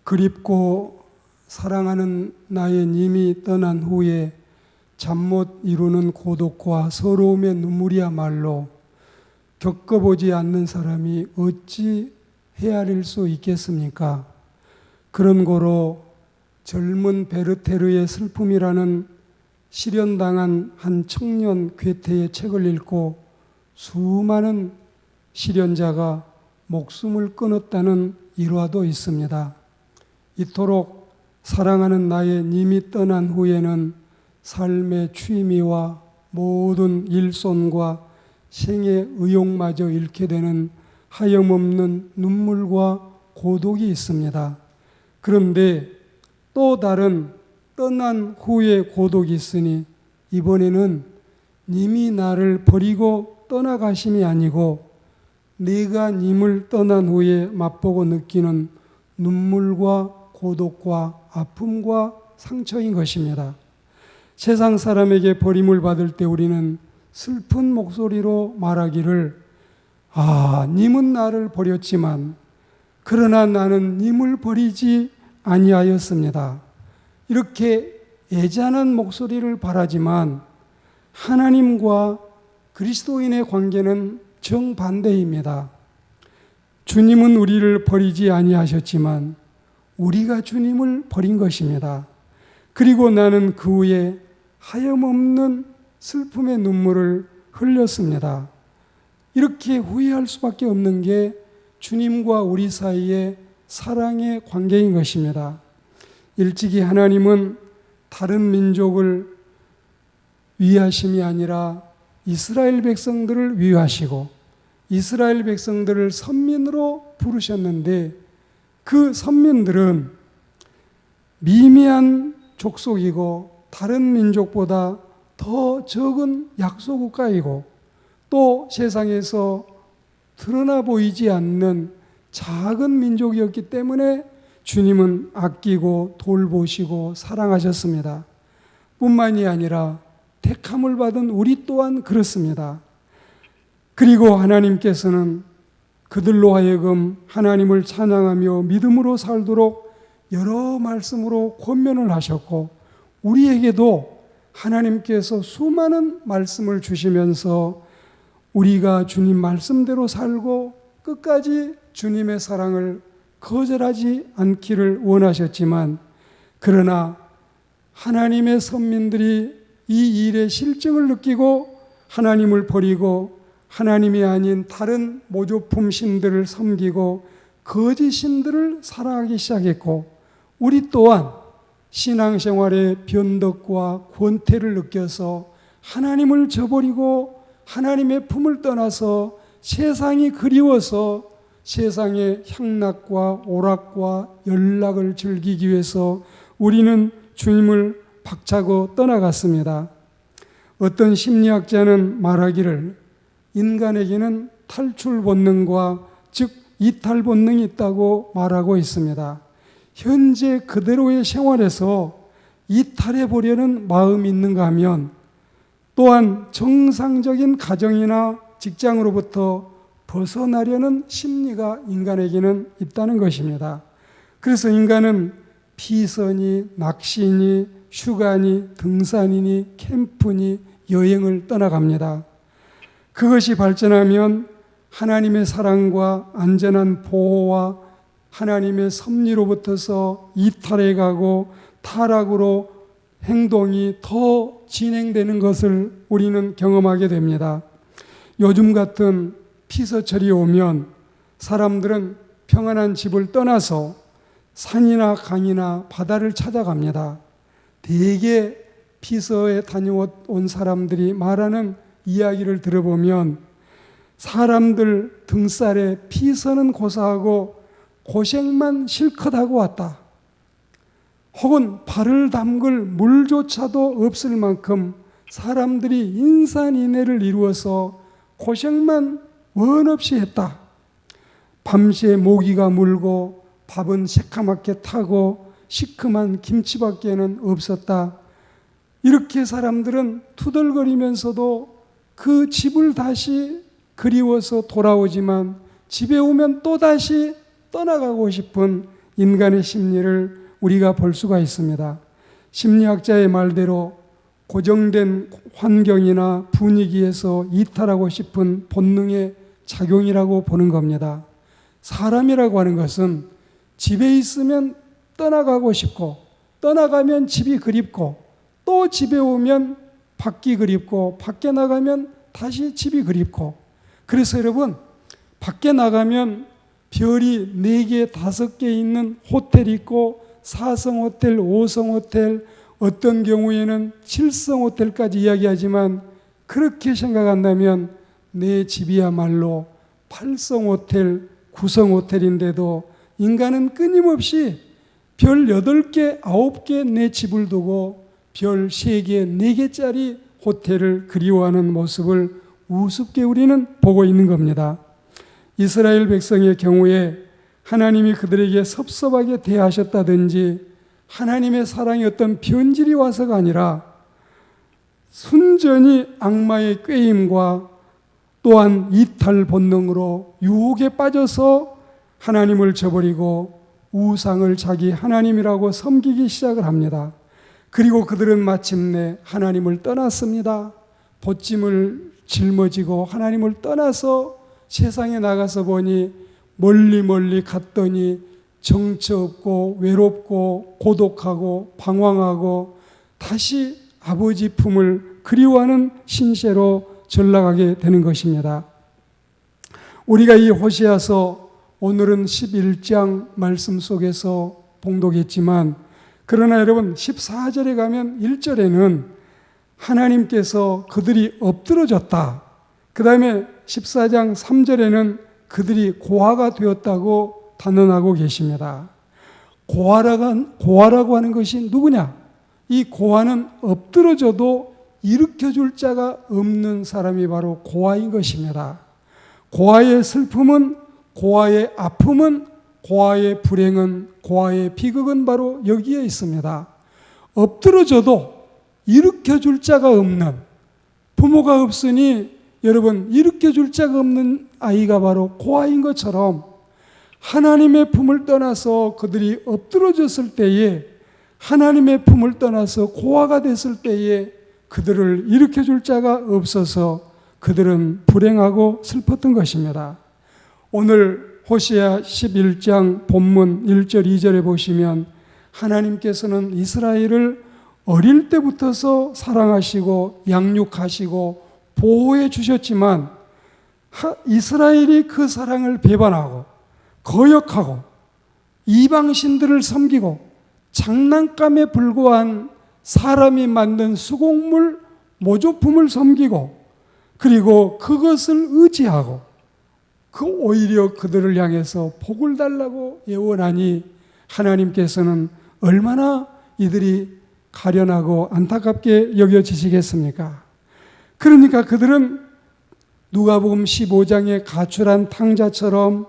그립고 사랑하는 나의 님이 떠난 후에 잠 못 이루는 고독과 서러움의 눈물이야말로 겪어보지 않는 사람이 어찌 헤아릴 수 있겠습니까? 그런 고로 젊은 베르테르의 슬픔이라는 실연당한 한 청년 괴테의 책을 읽고 수많은 실연자가 목숨을 끊었다는 일화도 있습니다. 이토록 사랑하는 나의 님이 떠난 후에는 삶의 취미와 모든 일손과 생의 의욕마저 잃게 되는 하염없는 눈물과 고독이 있습니다. 그런데 또 다른 떠난 후의 고독이 있으니 이번에는 님이 나를 버리고 떠나가심이 아니고 내가 님을 떠난 후에 맛보고 느끼는 눈물과 고독과 아픔과 상처인 것입니다. 세상 사람에게 버림을 받을 때 우리는 슬픈 목소리로 말하기를 님은 나를 버렸지만 그러나 나는 님을 버리지 아니하였습니다. 이렇게 애잔한 목소리를 바라지만 하나님과 그리스도인의 관계는 정반대입니다. 주님은 우리를 버리지 아니하셨지만 우리가 주님을 버린 것입니다. 그리고 나는 그 후에 하염없는 슬픔의 눈물을 흘렸습니다. 이렇게 후회할 수밖에 없는 게 주님과 우리 사이의 사랑의 관계인 것입니다. 일찍이 하나님은 다른 민족을 위하심이 아니라 이스라엘 백성들을 위하시고 이스라엘 백성들을 선민으로 부르셨는데 그 선민들은 미미한 족속이고 다른 민족보다 더 적은 약소국가이고 또 세상에서 드러나 보이지 않는 작은 민족이었기 때문에 주님은 아끼고 돌보시고 사랑하셨습니다. 뿐만이 아니라 택함을 받은 우리 또한 그렇습니다. 그리고 하나님께서는 그들로 하여금 하나님을 찬양하며 믿음으로 살도록 여러 말씀으로 권면을 하셨고 우리에게도 하나님께서 수많은 말씀을 주시면서 우리가 주님 말씀대로 살고 끝까지 주님의 사랑을 거절하지 않기를 원하셨지만 그러나 하나님의 선민들이 이 일의 실증을 느끼고 하나님을 버리고 하나님이 아닌 다른 모조품 신들을 섬기고 거짓 신들을 사랑하기 시작했고 우리 또한 신앙생활의 변덕과 권태를 느껴서 하나님을 저버리고 하나님의 품을 떠나서 세상이 그리워서 세상의 향락과 오락과 연락을 즐기기 위해서 우리는 주님을 박차고 떠나갔습니다. 어떤 심리학자는 말하기를 인간에게는 탈출 본능과 즉 이탈 본능이 있다고 말하고 있습니다. 현재 그대로의 생활에서 이탈해 보려는 마음이 있는가 하면 또한 정상적인 가정이나 직장으로부터 벗어나려는 심리가 인간에게는 있다는 것입니다. 그래서 인간은 피서니 낚시니 휴가니 등산이니 캠프니 여행을 떠나갑니다. 그것이 발전하면 하나님의 사랑과 안전한 보호와 하나님의 섭리로부터서 이탈해 가고 타락으로 행동이 더 진행되는 것을 우리는 경험하게 됩니다. 요즘 같은 피서철이 오면 사람들은 평안한 집을 떠나서 산이나 강이나 바다를 찾아갑니다. 대개 피서에 다녀온 사람들이 말하는 이야기를 들어보면 사람들 등살에 피서는 고사하고 고생만 실컷 하고 왔다. 혹은 발을 담글 물조차도 없을 만큼 사람들이 인산인해를 이루어서 고생만 원없이 했다. 밤새 모기가 물고 밥은 새카맣게 타고 시큼한 김치밖에는 없었다. 이렇게 사람들은 투덜거리면서도 그 집을 다시 그리워서 돌아오지만 집에 오면 또다시 떠나가고 싶은 인간의 심리를 우리가 볼 수가 있습니다. 심리학자의 말대로 고정된 환경이나 분위기에서 이탈하고 싶은 본능의 작용이라고 보는 겁니다. 사람이라고 하는 것은 집에 있으면 떠나가고 싶고, 떠나가면 집이 그립고, 또 집에 오면 밖이 그립고, 밖에 나가면 다시 집이 그립고. 그래서 여러분, 밖에 나가면 별이 4개, 5개 있는 호텔이 있고, 4성 호텔, 5성 호텔, 어떤 경우에는 7성 호텔까지 이야기하지만, 그렇게 생각한다면 내 집이야말로 8성 호텔, 9성 호텔인데도 인간은 끊임없이 별 8개, 9개 내 집을 두고 별 3개, 4개짜리 호텔을 그리워하는 모습을 우습게 우리는 보고 있는 겁니다. 이스라엘 백성의 경우에 하나님이 그들에게 섭섭하게 대하셨다든지 하나님의 사랑이 어떤 변질이 와서가 아니라 순전히 악마의 꾀임과 또한 이탈 본능으로 유혹에 빠져서 하나님을 저버리고 우상을 자기 하나님이라고 섬기기 시작을 합니다. 그리고 그들은 마침내 하나님을 떠났습니다. 보찜을 짊어지고 하나님을 떠나서 세상에 나가서 보니 멀리 갔더니 정처 없고 외롭고 고독하고 방황하고 다시 아버지 품을 그리워하는 신세로 전락하게 되는 것입니다. 우리가 이 호세아서 오늘은 11장 말씀 속에서 봉독했지만, 그러나 여러분 14절에 가면 1절에는 하나님께서 그들이 엎드러졌다, 그 다음에 14장 3절에는 그들이 고아가 되었다고 단언하고 계십니다. 고아라고 하는 것이 누구냐? 이 고아는 엎드러져도 일으켜줄 자가 없는 사람이 바로 고아인 것입니다. 고아의 슬픔은, 고아의 아픔은, 고아의 불행은, 고아의 비극은 바로 여기에 있습니다. 엎드러져도 일으켜줄 자가 없는, 부모가 없으니 여러분 일으켜줄 자가 없는 아이가 바로 고아인 것처럼, 하나님의 품을 떠나서 그들이 엎드러졌을 때에, 하나님의 품을 떠나서 고아가 됐을 때에 그들을 일으켜줄 자가 없어서 그들은 불행하고 슬펐던 것입니다. 오늘 호세아 11장 본문 1절 2절에 보시면 하나님께서는 이스라엘을 어릴 때부터서 사랑하시고 양육하시고 보호해 주셨지만, 이스라엘이 그 사랑을 배반하고 거역하고 이방신들을 섬기고 장난감에 불과한 사람이 만든 수공물 모조품을 섬기고, 그리고 그것을 의지하고 오히려 그들을 향해서 복을 달라고 예언하니 하나님께서는 얼마나 이들이 가련하고 안타깝게 여겨지시겠습니까? 그러니까 그들은 누가복음 15장에 가출한 탕자처럼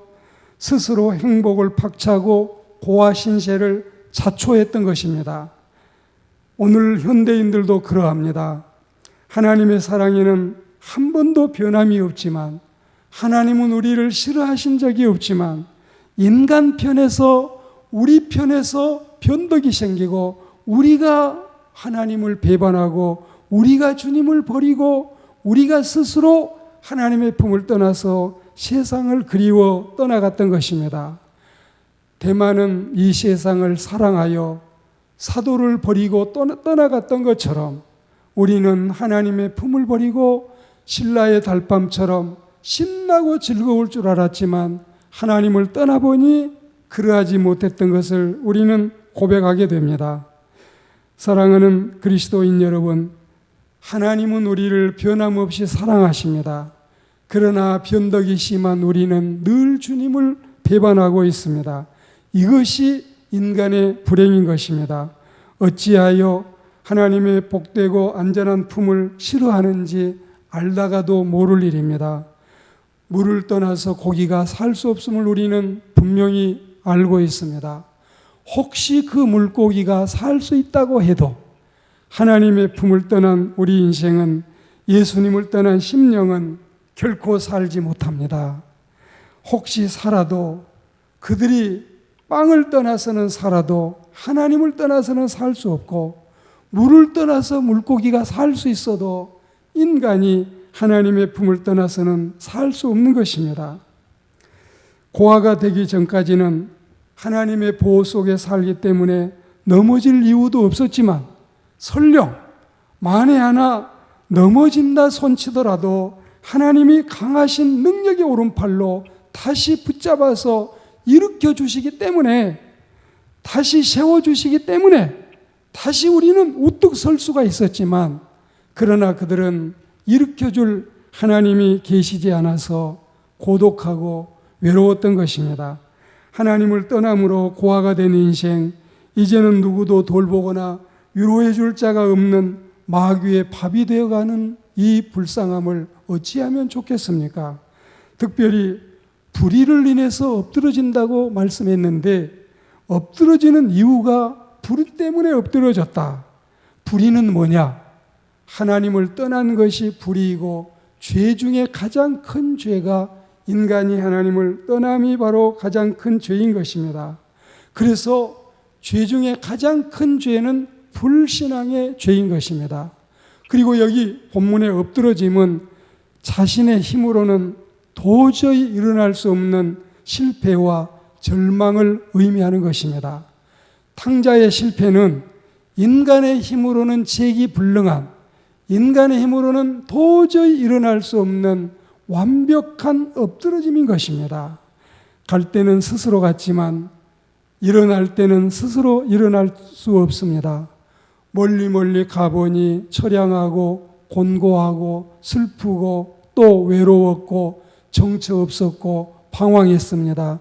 스스로 행복을 박차고 고아 신세를 자초했던 것입니다. 오늘 현대인들도 그러합니다. 하나님의 사랑에는 한 번도 변함이 없지만, 하나님은 우리를 싫어하신 적이 없지만, 인간 편에서, 우리 편에서 변덕이 생기고 우리가 하나님을 배반하고 우리가 주님을 버리고 우리가 스스로 하나님의 품을 떠나서 세상을 그리워 떠나갔던 것입니다. 대만은 이 세상을 사랑하여 사도를 버리고 떠나갔던 것처럼 우리는 하나님의 품을 버리고 신라의 달밤처럼 신나고 즐거울 줄 알았지만 하나님을 떠나보니 그러하지 못했던 것을 우리는 고백하게 됩니다. 사랑하는 그리스도인 여러분, 하나님은 우리를 변함없이 사랑하십니다. 그러나 변덕이 심한 우리는 늘 주님을 배반하고 있습니다. 이것이 인간의 불행인 것입니다. 어찌하여 하나님의 복되고 안전한 품을 싫어하는지 알다가도 모를 일입니다. 물을 떠나서 고기가 살 수 없음을 우리는 분명히 알고 있습니다. 혹시 그 물고기가 살 수 있다고 해도 하나님의 품을 떠난 우리 인생은, 예수님을 떠난 심령은 결코 살지 못합니다. 혹시 살아도 그들이 빵을 떠나서는 살아도 하나님을 떠나서는 살 수 없고, 물을 떠나서 물고기가 살 수 있어도 인간이 하나님의 품을 떠나서는 살 수 없는 것입니다. 고아가 되기 전까지는 하나님의 보호 속에 살기 때문에 넘어질 이유도 없었지만, 설령 만에 하나 넘어진다 손치더라도 하나님이 강하신 능력의 오른팔로 다시 붙잡아서 일으켜 주시기 때문에, 다시 세워주시기 때문에 다시 우리는 우뚝 설 수가 있었지만, 그러나 그들은 일으켜줄 하나님이 계시지 않아서 고독하고 외로웠던 것입니다. 하나님을 떠남으로 고아가 된 인생, 이제는 누구도 돌보거나 위로해 줄 자가 없는 마귀의 밥이 되어가는 이 불쌍함을 어찌하면 좋겠습니까? 특별히 불의를 인해서 엎드러진다고 말씀했는데, 엎드러지는 이유가 불의 때문에 엎드러졌다. 불의는 뭐냐? 하나님을 떠난 것이 불의이고, 죄 중에 가장 큰 죄가 인간이 하나님을 떠남이 바로 가장 큰 죄인 것입니다. 그래서 죄 중에 가장 큰 죄는 불신앙의 죄인 것입니다. 그리고 여기 본문의 엎드러짐은 자신의 힘으로는 도저히 일어날 수 없는 실패와 절망을 의미하는 것입니다. 탕자의 실패는 인간의 힘으로는 재기불능한, 인간의 힘으로는 도저히 일어날 수 없는 완벽한 엎드러짐인 것입니다. 갈 때는 스스로 갔지만 일어날 때는 스스로 일어날 수 없습니다. 멀리 가보니 처량하고 곤고하고 슬프고 또 외로웠고 정처 없었고 방황했습니다.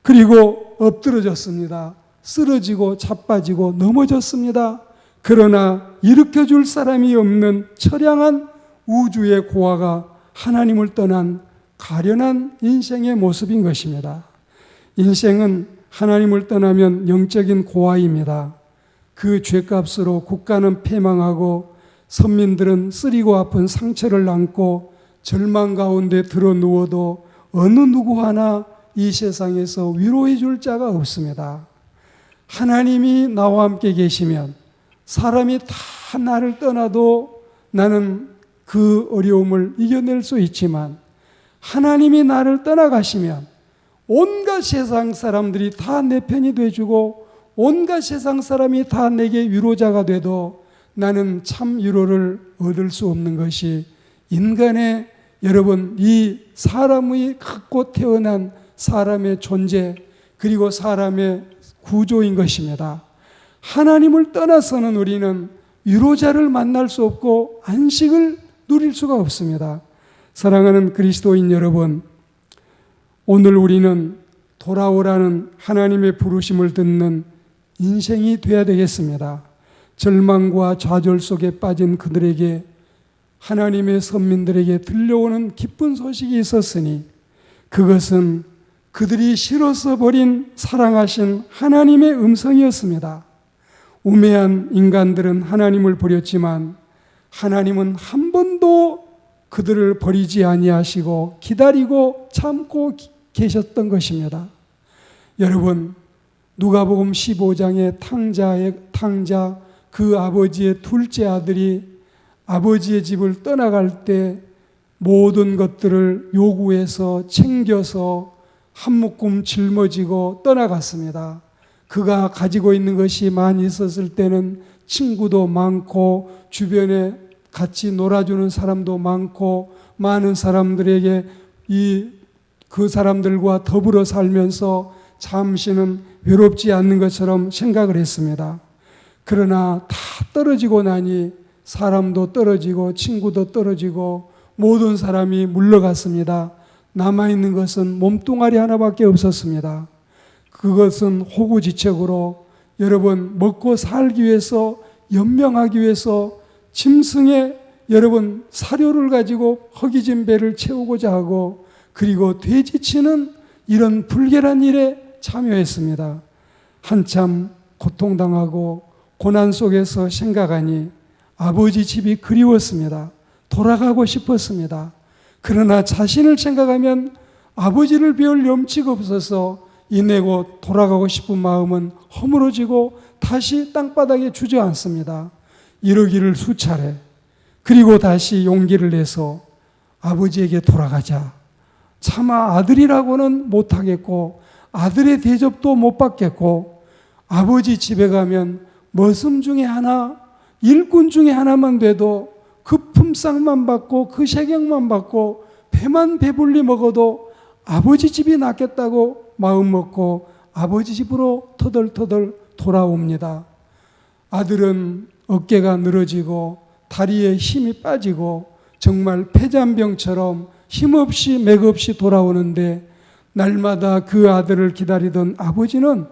그리고 엎드러졌습니다. 쓰러지고 자빠지고 넘어졌습니다. 그러나 일으켜줄 사람이 없는 처량한 우주의 고아가 하나님을 떠난 가련한 인생의 모습인 것입니다. 인생은 하나님을 떠나면 영적인 고아입니다. 그 죄값으로 국가는 패망하고 선민들은 쓰리고 아픈 상처를 안고 절망 가운데 들어 누워도 어느 누구 하나 이 세상에서 위로해 줄 자가 없습니다. 하나님이 나와 함께 계시면, 사람이 다 나를 떠나도 나는 그 어려움을 이겨낼 수 있지만, 하나님이 나를 떠나가시면 온갖 세상 사람들이 다 내 편이 돼주고 온갖 세상 사람이 다 내게 위로자가 돼도 나는 참 위로를 얻을 수 없는 것이 인간의, 여러분, 이 사람의 갖고 태어난 사람의 존재, 그리고 사람의 구조인 것입니다. 하나님을 떠나서는 우리는 위로자를 만날 수 없고 안식을 누릴 수가 없습니다. 사랑하는 그리스도인 여러분, 오늘 우리는 돌아오라는 하나님의 부르심을 듣는 인생이 되어야 되겠습니다. 절망과 좌절 속에 빠진 그들에게, 하나님의 선민들에게 들려오는 기쁜 소식이 있었으니, 그것은 그들이 싫어서 버린 사랑하신 하나님의 음성이었습니다. 우매한 인간들은 하나님을 버렸지만 하나님은 한 번도 그들을 버리지 아니하시고 기다리고 참고 계셨던 것입니다. 여러분, 누가복음 15장의 탕자, 그 아버지의 둘째 아들이 아버지의 집을 떠나갈 때 모든 것들을 요구해서 챙겨서 한 묶음 짊어지고 떠나갔습니다. 그가 가지고 있는 것이 많이 있었을 때는 친구도 많고 주변에 같이 놀아주는 사람도 많고 많은 사람들에게 그 사람들과 더불어 살면서 잠시는 외롭지 않는 것처럼 생각을 했습니다. 그러나 다 떨어지고 나니 사람도 떨어지고 친구도 떨어지고 모든 사람이 물러갔습니다. 남아있는 것은 몸뚱아리 하나밖에 없었습니다. 그것은 호구지책으로, 여러분, 먹고 살기 위해서, 연명하기 위해서 짐승의, 여러분, 사료를 가지고 허기진 배를 채우고자 하고, 그리고 돼지치는 이런 불결한 일에 참여했습니다. 한참 고통당하고 고난 속에서 생각하니 아버지 집이 그리웠습니다. 돌아가고 싶었습니다. 그러나 자신을 생각하면 아버지를 배울 염치가 없어서 인내고 돌아가고 싶은 마음은 허물어지고 다시 땅바닥에 주저앉습니다. 이러기를 수차례. 그리고 다시 용기를 내서 아버지에게 돌아가자. 차마 아들이라고는 못하겠고 아들의 대접도 못 받겠고 아버지 집에 가면 머슴 중에 하나, 일꾼 중에 하나만 돼도 그 품삯만 받고 그 세경만 받고 배만 배불리 먹어도 아버지 집이 낫겠다고 마음 먹고 아버지 집으로 터덜터덜 돌아옵니다. 아들은 어깨가 늘어지고 다리에 힘이 빠지고 정말 폐잔병처럼 힘없이 맥없이 돌아오는데 날마다 그 아들을 기다리던 아버지는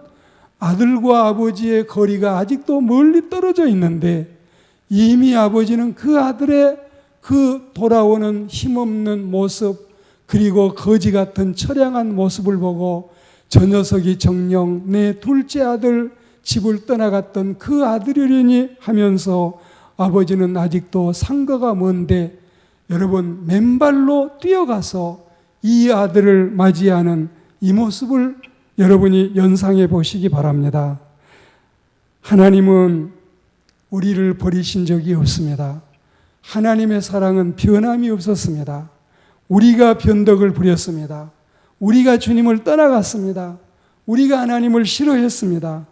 아들과 아버지의 거리가 아직도 멀리 떨어져 있는데 이미 아버지는 그 아들의 그 돌아오는 힘없는 모습 그리고 거지 같은 처량한 모습을 보고 저 녀석이 정녕 내 둘째 아들 집을 떠나갔던 그 아들이려니 하면서 아버지는 아직도 상거가 먼데 여러분 맨발로 뛰어가서 이 아들을 맞이하는 이 모습을 여러분이 연상해 보시기 바랍니다. 하나님은 우리를 버리신 적이 없습니다. 하나님의 사랑은 변함이 없었습니다. 우리가 변덕을 부렸습니다. 우리가 주님을 떠나갔습니다. 우리가 하나님을 싫어했습니다.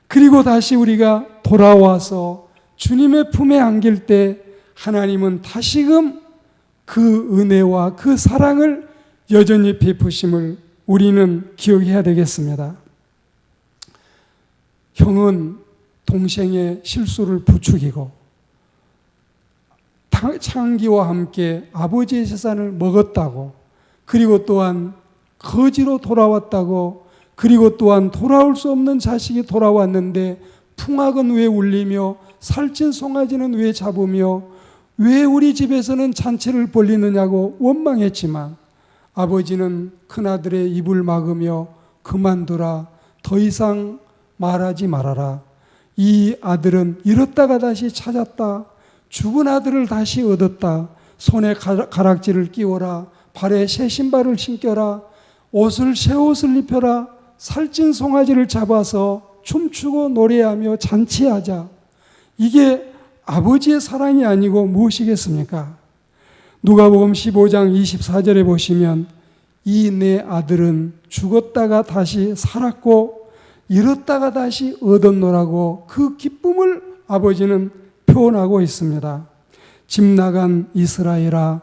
그리고 다시 우리가 돌아와서 주님의 품에 안길 때 하나님은 다시금 그 은혜와 그 사랑을 여전히 베푸심을 우리는 기억해야 되겠습니다. 형은 동생의 실수를 부추기고 창기와 함께 아버지의 재산을 먹었다고, 그리고 또한 거지로 돌아왔다고, 그리고 또한 돌아올 수 없는 자식이 돌아왔는데 풍악은 왜 울리며 살찐 송아지는 왜 잡으며 왜 우리 집에서는 잔치를 벌리느냐고 원망했지만 아버지는 큰아들의 입을 막으며 그만두라, 더 이상 말하지 말아라. 이 아들은 잃었다가 다시 찾았다. 죽은 아들을 다시 얻었다. 손에 가락지를 끼워라. 발에 새 신발을 신겨라. 옷을 새 옷을 입혀라. 살찐 송아지를 잡아서 춤추고 노래하며 잔치하자. 이게 아버지의 사랑이 아니고 무엇이겠습니까? 누가복음 15장 24절에 보시면 이 내 아들은 죽었다가 다시 살았고 잃었다가 다시 얻었노라고 그 기쁨을 아버지는 표현하고 있습니다. 집 나간 이스라엘아,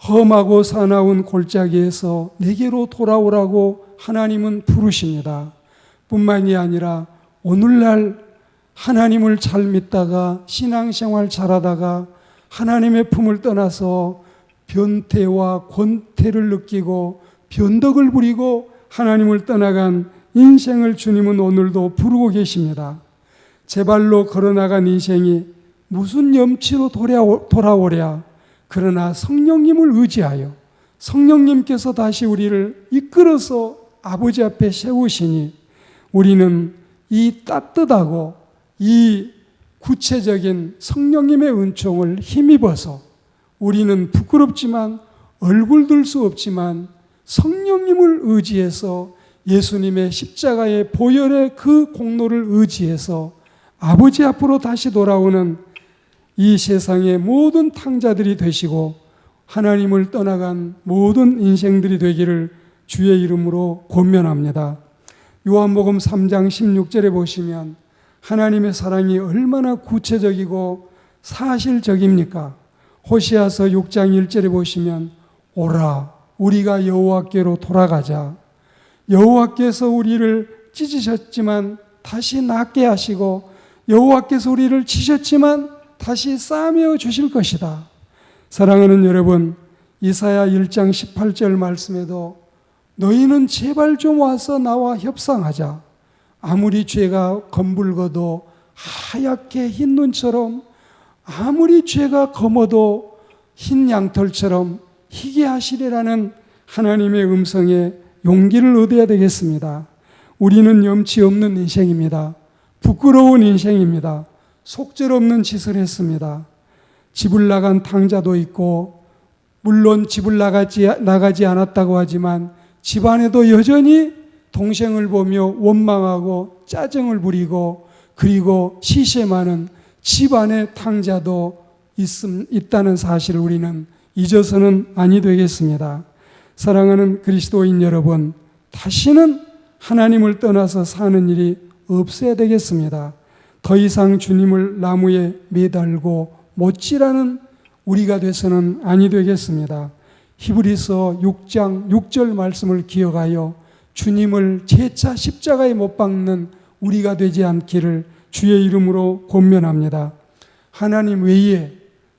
험하고 사나운 골짜기에서 내게로 돌아오라고 하나님은 부르십니다. 뿐만이 아니라 오늘날 하나님을 잘 믿다가 신앙생활 잘하다가 하나님의 품을 떠나서 변태와 권태를 느끼고 변덕을 부리고 하나님을 떠나간 인생을 주님은 오늘도 부르고 계십니다. 제 발로 걸어나간 인생이 무슨 염치로 돌아오랴. 그러나 성령님을 의지하여 성령님께서 다시 우리를 이끌어서 아버지 앞에 세우시니 우리는 이 따뜻하고 이 구체적인 성령님의 은총을 힘입어서 우리는 부끄럽지만 얼굴 들 수 없지만 성령님을 의지해서 예수님의 십자가의 보혈의 그 공로를 의지해서 아버지 앞으로 다시 돌아오는 이 세상의 모든 탕자들이 되시고 하나님을 떠나간 모든 인생들이 되기를 주의 이름으로 권면합니다. 요한복음 3장 16절에 보시면 하나님의 사랑이 얼마나 구체적이고 사실적입니까? 호시아서 6장 1절에 보시면 오라 우리가 여호와께로 돌아가자. 여호와께서 우리를 찢으셨지만 다시 낫게 하시고 여호와께서 우리를 치셨지만 다시 싸매어 주실 것이다. 사랑하는 여러분, 이사야 1장 18절 말씀에도 너희는 제발 좀 와서 나와 협상하자. 아무리 죄가 검붉어도 하얗게 흰 눈처럼, 아무리 죄가 검어도 흰 양털처럼 희게 하시리라는 하나님의 음성에 용기를 얻어야 되겠습니다. 우리는 염치 없는 인생입니다. 부끄러운 인생입니다. 속절없는 짓을 했습니다. 집을 나간 탕자도 있고, 물론 집을 나가지 않았다고 하지만 집안에도 여전히 동생을 보며 원망하고 짜증을 부리고 그리고 시샘하는 집안의 탕자도 있다는 사실을 우리는 잊어서는 아니 되겠습니다. 사랑하는 그리스도인 여러분, 다시는 하나님을 떠나서 사는 일이 없어야 되겠습니다. 더 이상 주님을 나무에 매달고 못지라는 우리가 돼서는 아니 되겠습니다. 히브리서 6장 6절 말씀을 기억하여 주님을 재차 십자가에 못 박는 우리가 되지 않기를 주의 이름으로 권면합니다. 하나님 외에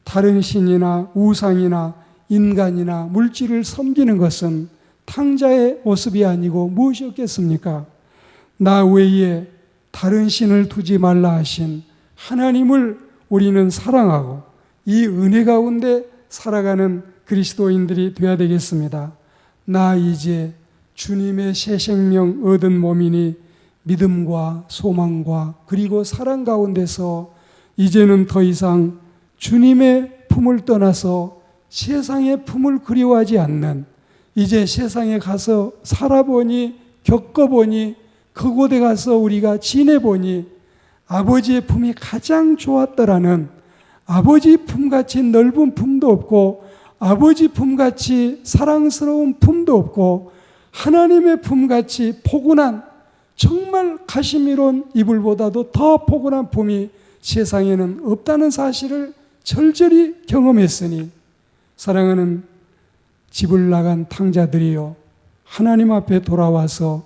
다른 신이나 우상이나 인간이나 물질을 섬기는 것은 탕자의 모습이 아니고 무엇이었겠습니까? 나 외에 다른 신을 두지 말라 하신 하나님을 우리는 사랑하고 이 은혜 가운데 살아가는 그리스도인들이 되어야 되겠습니다. 나 이제 주님의 새 생명 얻은 몸이니 믿음과 소망과 그리고 사랑 가운데서 이제는 더 이상 주님의 품을 떠나서 세상의 품을 그리워하지 않는, 이제 세상에 가서 살아보니 겪어보니 그곳에 가서 우리가 지내보니 아버지의 품이 가장 좋았더라는, 아버지 품같이 넓은 품도 없고 아버지 품같이 사랑스러운 품도 없고 하나님의 품같이 포근한, 정말 가시미로운 이불보다도 더 포근한 품이 세상에는 없다는 사실을 절절히 경험했으니, 사랑하는 집을 나간 탕자들이여, 하나님 앞에 돌아와서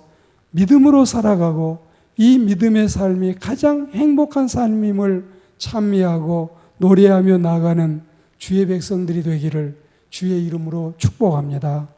믿음으로 살아가고 이 믿음의 삶이 가장 행복한 삶임을 찬미하고 노래하며 나가는 주의 백성들이 되기를 주의 이름으로 축복합니다.